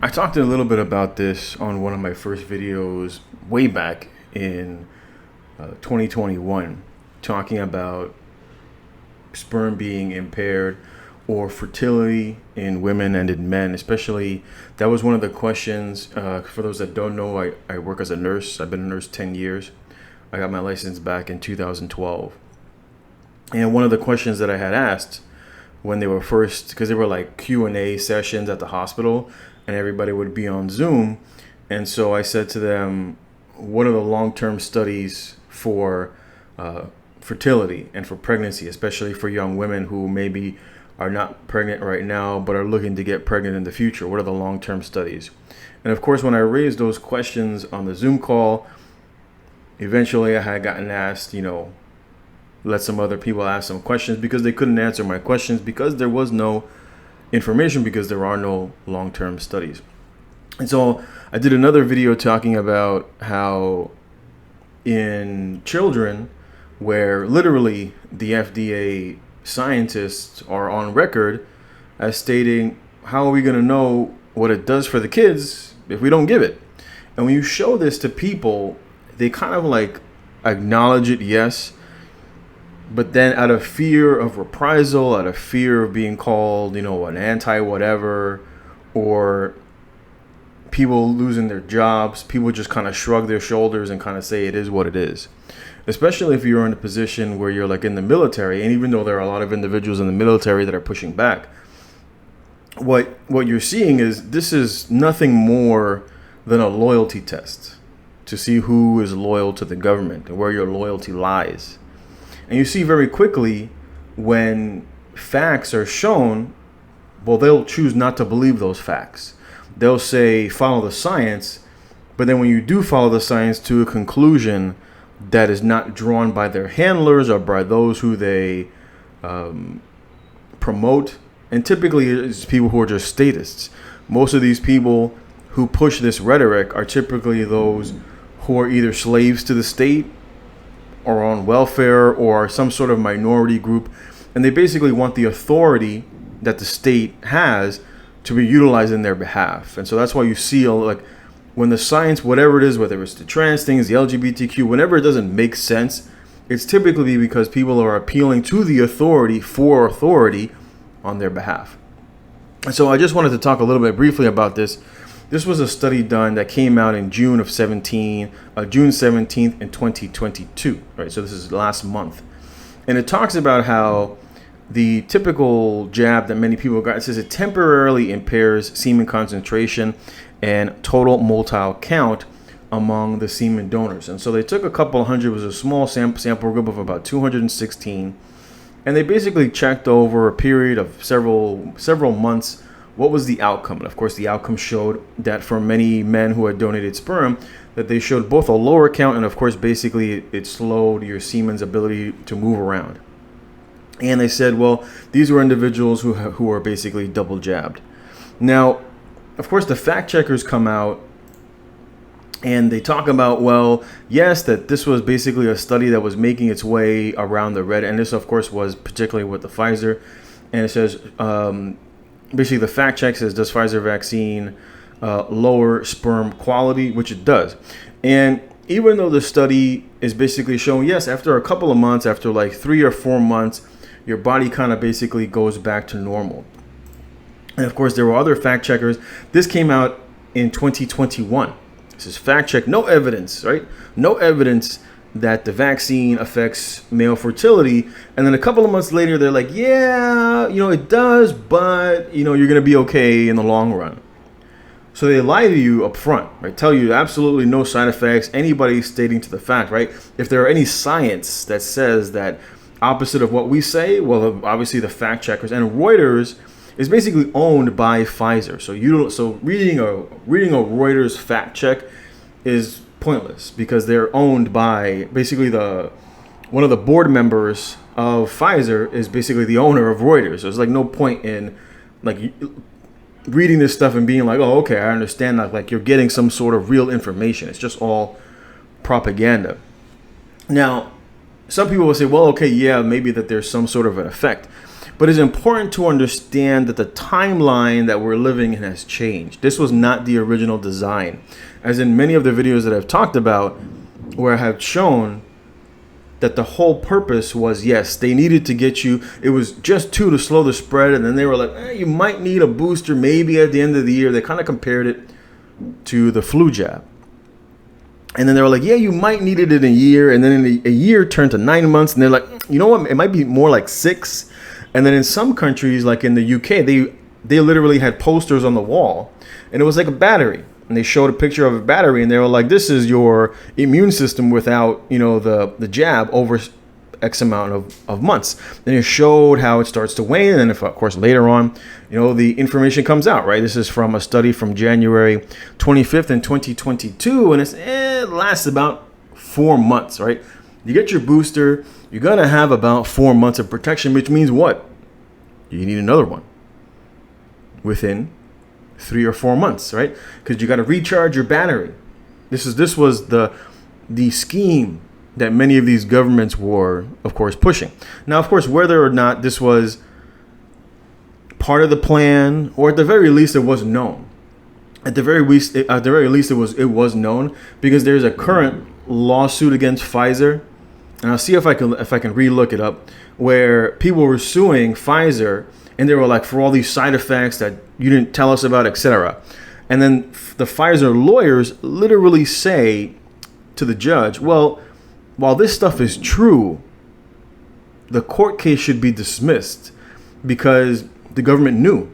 I talked a little bit about this on one of my first videos way back in 2021, talking about sperm being impaired or fertility in women and in men, especially. That was one of the questions. For those that don't know, I work as a nurse. I've been a nurse 10 years. I got my license back in 2012. And one of the questions that I had asked when they were first, because they were like Q&A sessions at the hospital and everybody would be on Zoom. And so I said to them, what are the long-term studies for fertility and for pregnancy, especially for young women who maybe are not pregnant right now but are looking to get pregnant in the future? What are the long-term studies? And of course, when I raised those questions on the Zoom call, eventually I had gotten asked, let some other people ask some questions because they couldn't answer my questions because there was no information, because there are no long-term studies. And so I did another video talking about how in children, where literally the FDA scientists are on record as stating, how are we going to know what it does for the kids if we don't give it? And when you show this to people, they kind of like acknowledge it, yes, but then out of fear of reprisal, out of fear of being called, an anti-whatever, or people losing their jobs, people just kind of shrug their shoulders and kind of say it is what it is. Especially if you're in a position where you're like in the military, and even though there are a lot of individuals in the military that are pushing back, what you're seeing is this is nothing more than a loyalty test to see who is loyal to the government and where your loyalty lies. And you see very quickly when facts are shown, well, they'll choose not to believe those facts. They'll say, follow the science. But then when you do follow the science to a conclusion that is not drawn by their handlers or by those who they promote, and typically it's people who are just statists. Most of these people who push this rhetoric are typically those who are either slaves to the state or on welfare or some sort of minority group, and they basically want the authority that the state has to be utilized in their behalf. And so that's why you see like when the science, whatever it is, whether it's the trans things, the LGBTQ, whenever it doesn't make sense, it's typically because people are appealing to the authority for authority on their behalf. And so I just wanted to talk a little bit briefly about this. This was a study done that came out in June 17th in 2022, right? So this is last month. And it talks about how the typical jab that many people got, it says it temporarily impairs semen concentration and total motile count among the semen donors. And so they took a couple hundred, it was a small sample group of about 216, and they basically checked over a period of several months what was the outcome. And of course, the outcome showed that for many men who had donated sperm, that they showed both a lower count and of course, basically it slowed your semen's ability to move around. And they said, well, these were individuals who are basically double jabbed. Now, of course, the fact checkers come out and they talk about, well, yes, that this was basically a study that was making its way around the red. And this, of course, was particularly with the Pfizer. And it says, basically the fact check says, does Pfizer vaccine lower sperm quality, which it does. And even though the study is basically showing, yes, after a couple of months, after like 3 or 4 months, your body kind of basically goes back to normal. And of course, there were other fact checkers. This came out in 2021. This is fact check, no evidence, right? No evidence that the vaccine affects male fertility. And then a couple of months later, they're like, yeah, it does, but, you're going to be okay in the long run. So they lie to you up front, right? Tell you absolutely no side effects. Anybody stating to the fact, right? If there are any science that says that opposite of what we say, well, obviously the fact checkers, and Reuters is basically owned by Pfizer. So reading a Reuters fact check is pointless because they're owned by basically one of the board members of Pfizer is basically the owner of Reuters. So there's like no point in like reading this stuff and being like, oh, okay, I understand that. Like you're getting some sort of real information. It's just all propaganda. Now, some people will say, well, okay, yeah, maybe that there's some sort of an effect. But it's important to understand that the timeline that we're living in has changed. This was not the original design. As in many of the videos that I've talked about, where I have shown that the whole purpose was, yes, they needed to get you, it was just to slow the spread, and then they were like, you might need a booster maybe at the end of the year. They kind of compared it to the flu jab. And then they were like, yeah, you might need it in a year, and then in a year turned to 9 months, and they're like, you know what, it might be more like 6. And then in some countries, like in the UK, they literally had posters on the wall, and it was like a battery. And they showed a picture of a battery, and they were like, this is your immune system without, the jab over X amount of months. Then it showed how it starts to wane. And then, of course, later on, the information comes out, right? This is from a study from January 25th in 2022. And it lasts about 4 months, right? You get your booster, you're going to have about 4 months of protection, which means what? You need another one within 3 or 4 months, right? Because you got to recharge your battery. This was the scheme that many of these governments were, of course, pushing. Now, of course, whether or not this was part of the plan, or at the very least, it was known. At the very least, it was known, because there's a current lawsuit against Pfizer, and I'll see if I can re-look it up, where people were suing Pfizer. And they were like, for all these side effects that you didn't tell us about, etc. And then the Pfizer lawyers literally say to the judge, well, while this stuff is true, the court case should be dismissed because the government knew.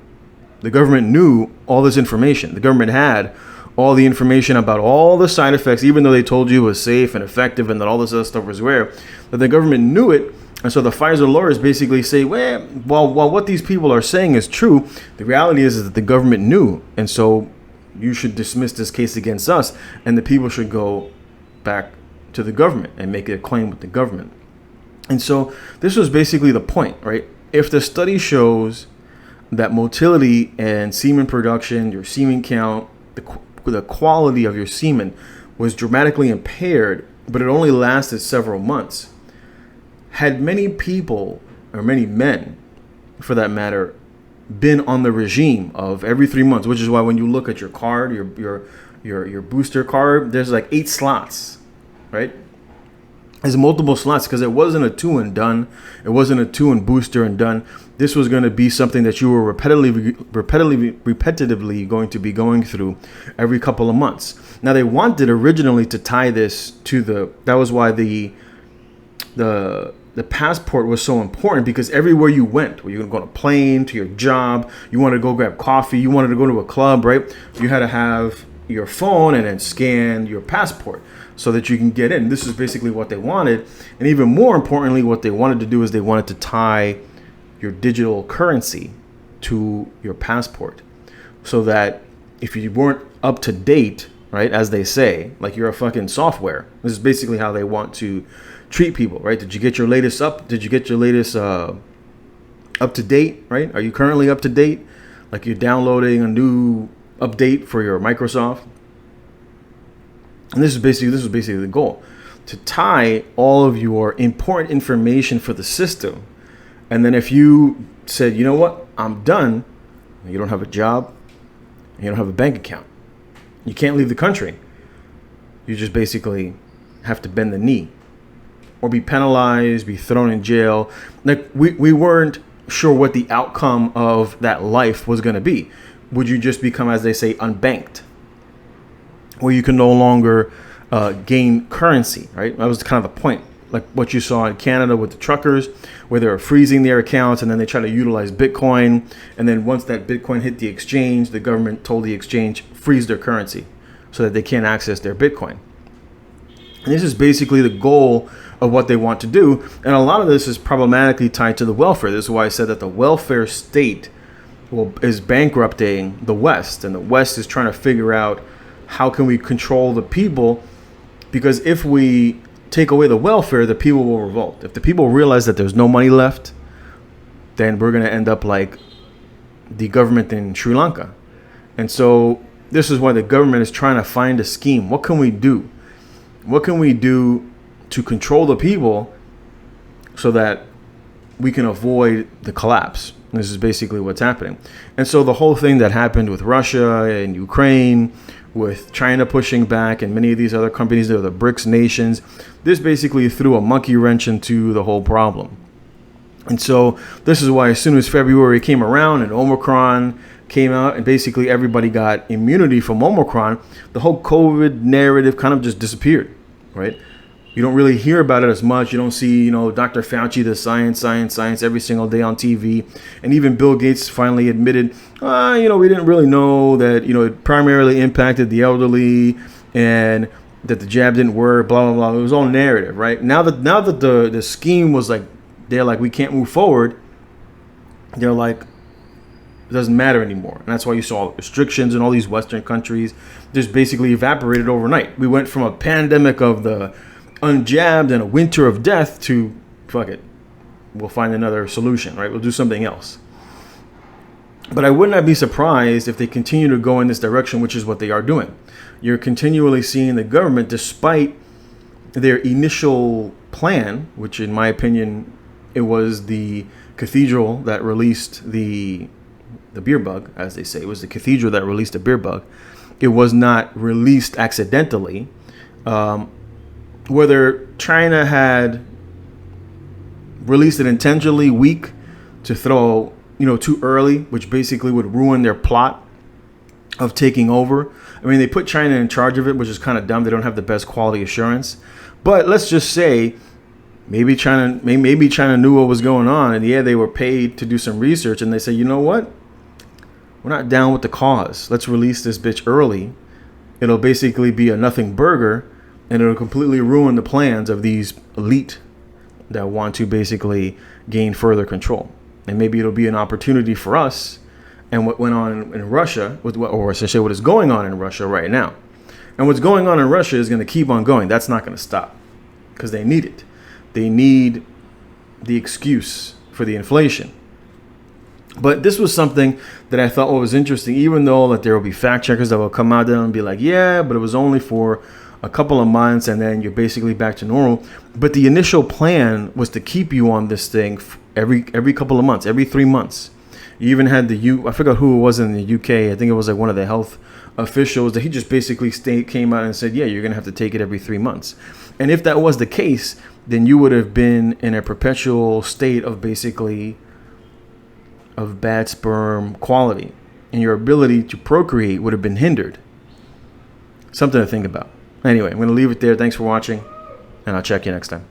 The government knew all this information. The government had all the information about all the side effects, even though they told you it was safe and effective and that all this other stuff was rare, that the government knew it. And so the Pfizer lawyers basically say, well, while what these people are saying is true, the reality is that the government knew. And so you should dismiss this case against us, and the people should go back to the government and make a claim with the government. And so this was basically the point, right? If the study shows that motility and semen production, your semen count, the quality of your semen was dramatically impaired, but it only lasted several months, had many people, or many men for that matter, been on the regime of every 3 months, which is why when you look at your card, your booster card, there's like 8 slots, right? There's multiple slots, because it wasn't a 2 and done. It wasn't a 2 and booster and done. This was going to be something that you were repetitively going to be going through every couple of months. Now, they wanted originally to tie this to that was why the passport was so important, because everywhere you went, where you were going to go on a plane, to your job, you wanted to go grab coffee, you wanted to go to a club, right? You had to have your phone and then scan your passport so that you can get in. This is basically what they wanted. And even more importantly, what they wanted to do is they wanted to tie your digital currency to your passport, so that if you weren't up to date, right, as they say, like you're a fucking software. This is basically how they want to treat people, right? Did you get your latest up to date, right? Are you currently up to date? Like you're downloading a new update for your Microsoft. And this was basically the goal, to tie all of your important information for the system. And then if you said, you know what, I'm done, you don't have a job, you don't have a bank account, you can't leave the country, you just basically have to bend the knee or be penalized, be thrown in jail. Like we weren't sure what the outcome of that life was going to be. Would you just become, as they say, unbanked, where you can no longer gain currency, right? That was kind of the point. Like what you saw in Canada with the truckers, where they were freezing their accounts and then they try to utilize Bitcoin. And then once that Bitcoin hit the exchange, the government told the exchange, freeze their currency so that they can't access their Bitcoin. And this is basically the goal of what they want to do. And a lot of this is problematically tied to the welfare. This is why I said that the welfare state is bankrupting the West. And the West is trying to figure out, how can we control the people? Because if we take away the welfare, the people will revolt. If the people realize that there's no money left, then we're going to end up like the government in Sri Lanka. And so this is why the government is trying to find a scheme. What can we do? What can we do to control the people so that we can avoid the collapse. This is basically what's happening. And so the whole thing that happened with Russia and Ukraine, with China pushing back and many of these other companies that are the BRICS nations, this basically threw a monkey wrench into the whole problem. And so this is why as soon as February came around and Omicron came out and basically everybody got immunity from Omicron, the whole COVID narrative kind of just disappeared, right? You don't really hear about it as much. You don't see, Dr. Fauci, the science every single day on TV. And even Bill Gates finally admitted, we didn't really know that, it primarily impacted the elderly and that the jab didn't work, blah, blah, blah. It was all narrative, right? Now that the scheme was like, they're like, we can't move forward. They're like, it doesn't matter anymore. And that's why you saw restrictions in all these Western countries just basically evaporated overnight. We went from a pandemic of the unjabbed and a winter of death to, fuck it, we'll find another solution, right? We'll do something else. But I would not be surprised if they continue to go in this direction, which is what they are doing. You're continually seeing the government, despite their initial plan, which in my opinion, it was the cathedral that released the beer bug, as they say. It was the cathedral that released the beer bug. It was not released accidentally. Whether China had released it intentionally weak to throw, too early, which basically would ruin their plot of taking over. I mean, they put China in charge of it, which is kind of dumb. They don't have the best quality assurance. But let's just say maybe China knew what was going on, and yeah, they were paid to do some research, and they say, you know what? We're not down with the cause. Let's release this bitch early. It'll basically be a nothing burger. And it'll completely ruin the plans of these elite that want to basically gain further control. And maybe it'll be an opportunity for us and what went on in Russia, or essentially what is going on in Russia right now. And what's going on in Russia is going to keep on going. That's not going to stop because they need it. They need the excuse for the inflation. But this was something that I thought was interesting, even though that there will be fact checkers that will come out there and be like, yeah, but it was only for a couple of months and then you're basically back to normal. But the initial plan was to keep you on this thing every couple of months, every 3 months. You even had I forgot who it was in the UK. I think it was like one of the health officials that he just basically came out and said, yeah, you're going to have to take it every 3 months. And if that was the case, then you would have been in a perpetual state of basically of bad sperm quality, and your ability to procreate would have been hindered. Something to think about. Anyway, I'm going to leave it there. Thanks for watching, and I'll check you next time.